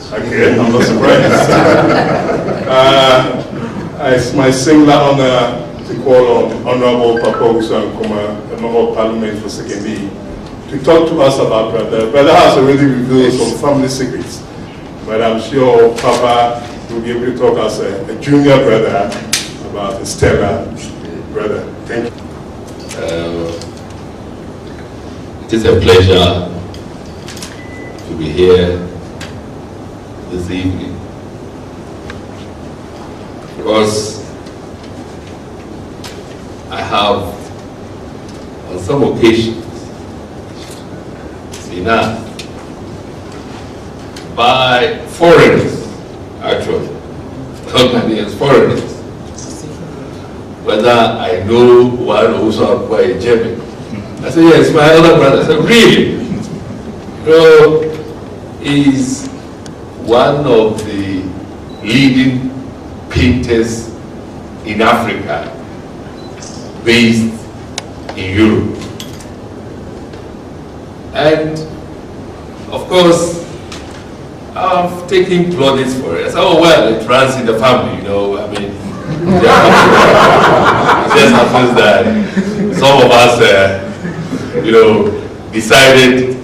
Okay, I'm not surprised. It's my singular honor to call on Honourable Papa Owusu Ankomah, a Member of Parliament for Sekondi, to talk to us about brother. Brother has already revealed some family secrets, but I'm sure Papa will be able to talk as a junior brother about a stellar brother. Thank you. It is a pleasure to be here this evening, because I have on some occasions been asked by foreigners, actually, not Ghanaians, foreigners, whether I know one Owusu Ankomah in Germany. I said, yes, my elder brother. I said, really? He's one of the leading painters in Africa, based in Europe. And of course, I've taken plaudits for it. I said, oh well, it runs in the family, I mean, it just happens that some of us, decided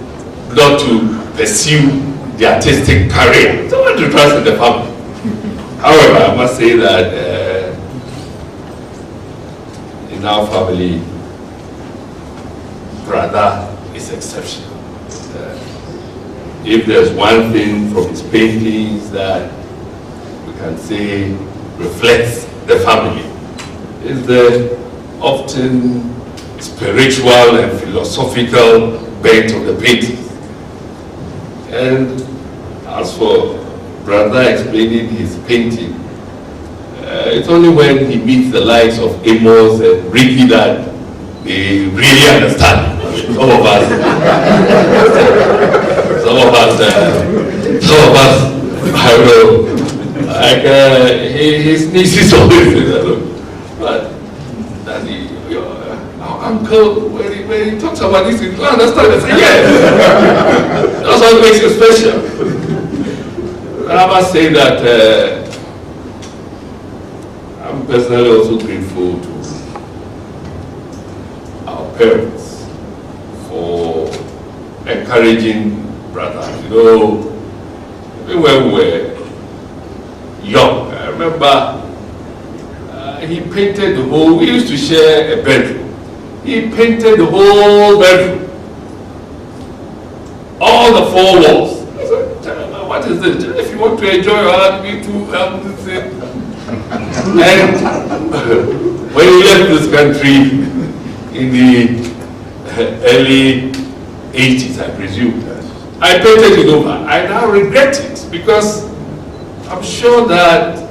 not to pursue the artistic career. So I want to trust in the family. However, I must say that in our family, brother is exceptional. If there's one thing from his paintings that we can say reflects the family, is the often spiritual and philosophical bent of the paintings. And as for brother explaining his painting, it's only when he meets the likes of Amos and Ricky that they really understand. Some of us, I don't know, like his nieces always say that, but Daddy, your uncle, when he talks about this, you don't understand. I say, yes. That's what makes you special. I must say that I'm personally also grateful to our parents for encouraging brothers. Even when we were young, I remember he painted the whole, we used to share a bedroom. He painted the whole bedroom, all the 4 walls. I said, what is this? If you want to enjoy your art, me too, help this it. And when he left this country in the early 80s, I presume, I painted it over. I now regret it, because I'm sure that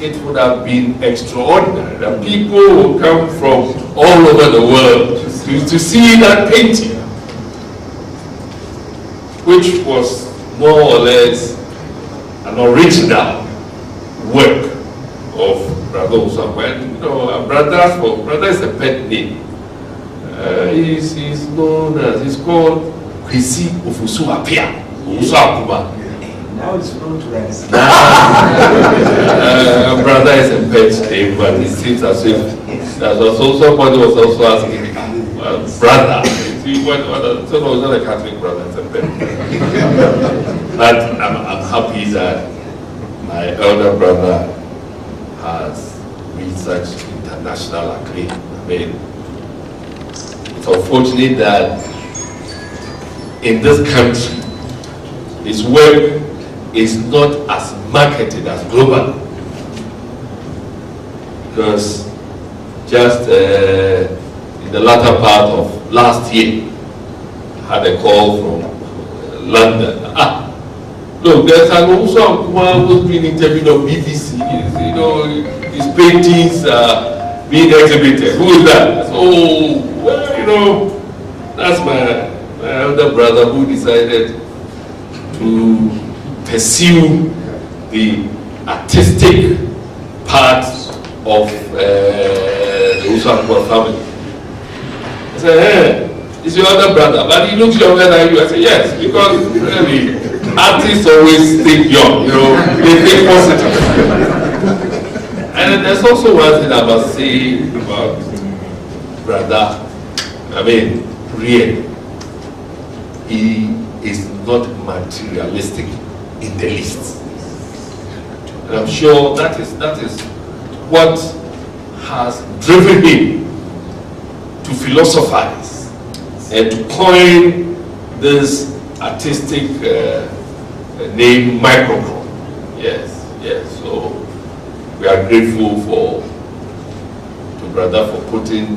it would have been extraordinary that people will come from all over the world to see that painting, which was more or less an original work of Brother Owusu Ankomah. Brother is a pet name. He's known as, he's called Kwesi Ofusu Apia, Owusu Ankomah. Now it's known to us. Brother is a pet name, but it seems as if that was also somebody was also asking, brother. So no, it's not a Catholic brother, it's a pet. But I'm happy that my elder brother has reached such international acclaim. I mean, it's unfortunate that in this country, his work is not as marketed as global. Because just in the latter part of last year, I had a call from London. Look, there's an Owusu Ankomah who's been interviewed on BBC. His paintings are being exhibited. Who is that? That's my elder brother who decided to pursue the artistic part of the Owusu Ankomah family. said, hey, it's your other brother, but he looks younger than you. I said, yes, because really, artists always think young, they think positive. And then there's also one thing I must say about Brother. Really, he is not materialistic in the least. And I'm sure that is what has driven him to philosophize and to coin this artistic name Microcron. Yes. So we are grateful to Brother for putting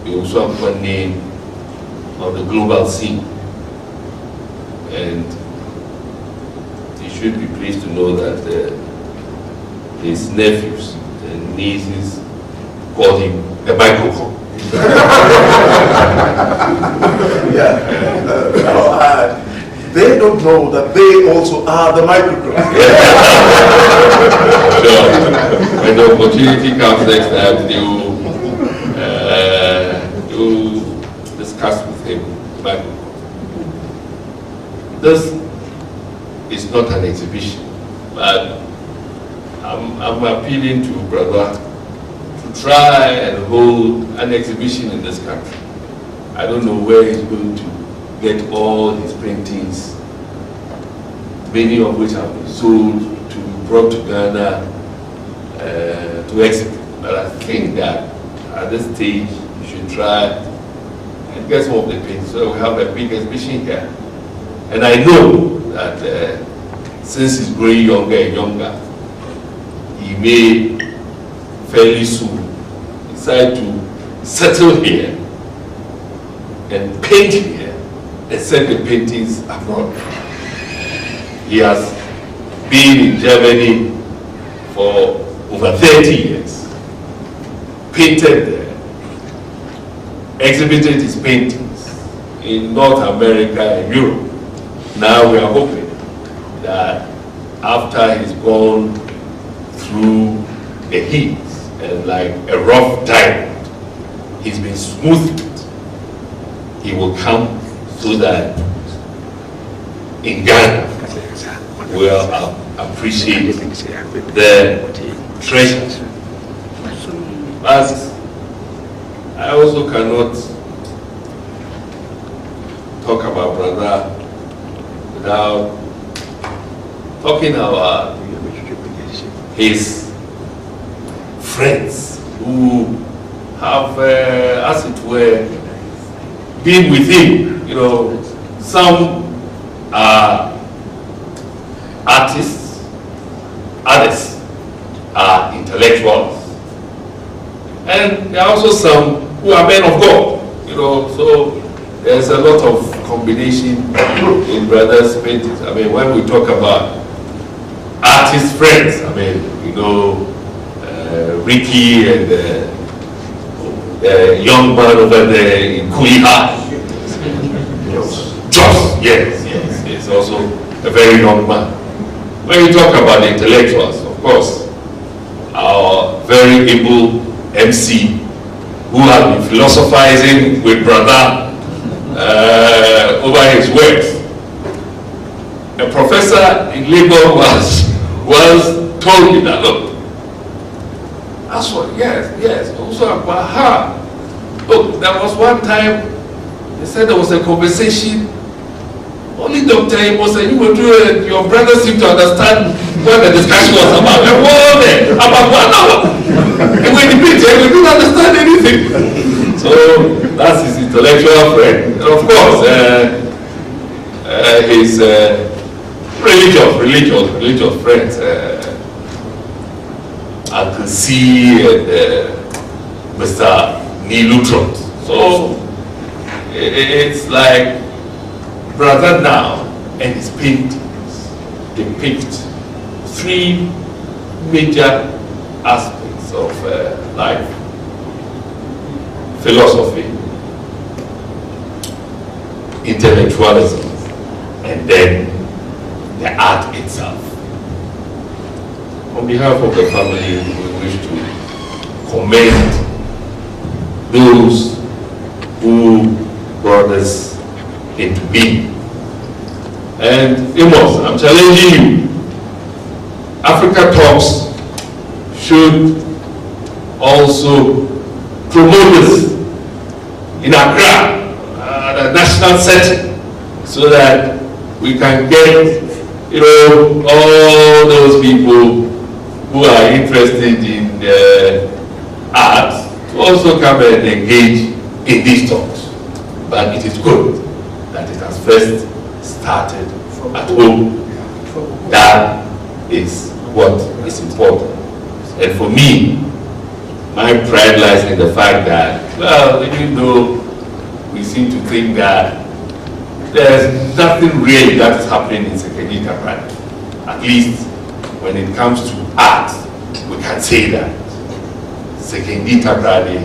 the Owusu Ankomah name on the global scene. And you should be pleased to know that his nephews and nieces call him the Microcron. They don't know that they also are the Microcron. Sure. When the opportunity comes next time, you discuss with him Microcron. This is not an exhibition, but I'm appealing to Brother to try and hold an exhibition in this country. I don't know where he's going to get all his paintings, many of which have been sold, brought to Ghana to exhibit. But I think that at this stage, you should try and get some of the paintings. So we have a big exhibition here. And I know that since he's growing younger and younger, he may fairly soon decide to settle here and paint here and send the paintings abroad. He has been in Germany for over 30 years, painted there, exhibited his paintings in North America and Europe. Now we are hoping that after he's gone through the heat and like a rough diamond, he's been smoothed. He will come so that in Ghana we'll appreciate the treasure. But I also cannot talk about Brother without talking about his friends who have, as it were, been with him. Some are artists, others are intellectuals, and there are also some who are men of God. So there's a lot of combination in Brother's paintings. When we talk about artist friends, Ricky and the young man over there in Kuiha. Joss, yes, also a very young man. When you talk about the intellectuals, of course, our very able MC who has been philosophizing with Brother over his works. A professor in Lagos was told me that, look, that's what, yes, also about look, there was one time, they said there was a conversation, only Dr. Amos and you were doing, your brother seemed to understand what the discussion was about. And about 1 hour. And when he meet him, we didn't understand anything. So that's his intellectual friend. And of course, his religious friends, Uncle C and Mr. Nilutron. So it's like Brother now and his paintings depict 3 major aspects of life: philosophy, intellectualism, and then the art itself. On behalf of the family, we wish to commend those who brought us into being. And Amos, I'm challenging you. Africa Talks should also promote this in Accra, the national setting, so that we can get, all those people who are interested in art to also come and engage in these talks. But it is good that it has first started at home. That is what is important. And for me, my pride lies in the fact that, well, even though we seem to think that there's nothing really that is happening in Sekondi Takoradi, at least when it comes to art, we can say that Sekondi Takoradi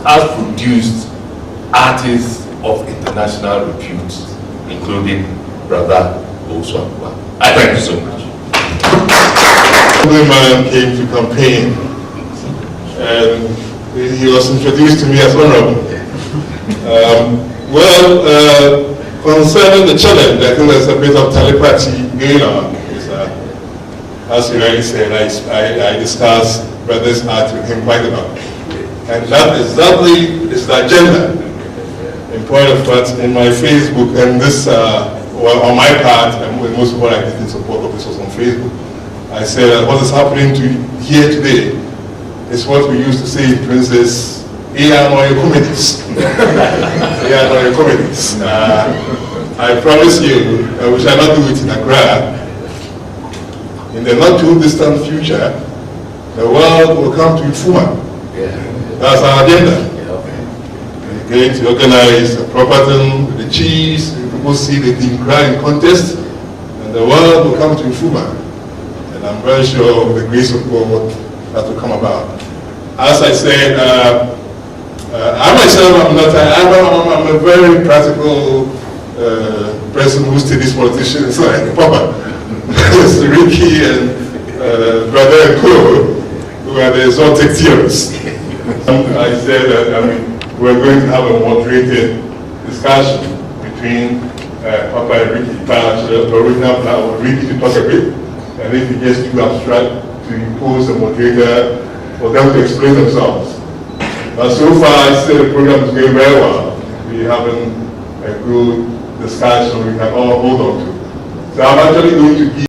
has produced artists of international repute, including Brother Owusu Ankomah. I thank you so much. The man came to campaign, and he was introduced to me as Honourable. Concerning the challenge, I think there's a bit of telepathy going on. As you already said, I discussed Brother's art with him quite a lot. And that exactly is the agenda. In point of fact, in my Facebook, and this, on my part, and most of what I did in support of this was on Facebook, I said that what is happening here today is what we used to say in Princess, comedies. Comedies. I promise you, we shall not do it in Accra. In the not too distant future, the world will come to Ifuma. That's our agenda. We're going to organize a proper thing with the chiefs, people see the Dinkra contest, and the world will come to Ifuma. And I'm very sure of the grace of God that will come about. As I said, I myself, I'm a very practical person who studies politicians like Papa, Ricky, and Brother and Co, who are the exotic theorists. I said that we're going to have a moderated discussion between Papa and Ricky. The original plan was Ricky to talk a bit, and if he gets too abstract, to impose a moderator for them to explain themselves. But so far, I say the program is going very well. We're having a good discussion we can all hold on to. So I'm actually going to give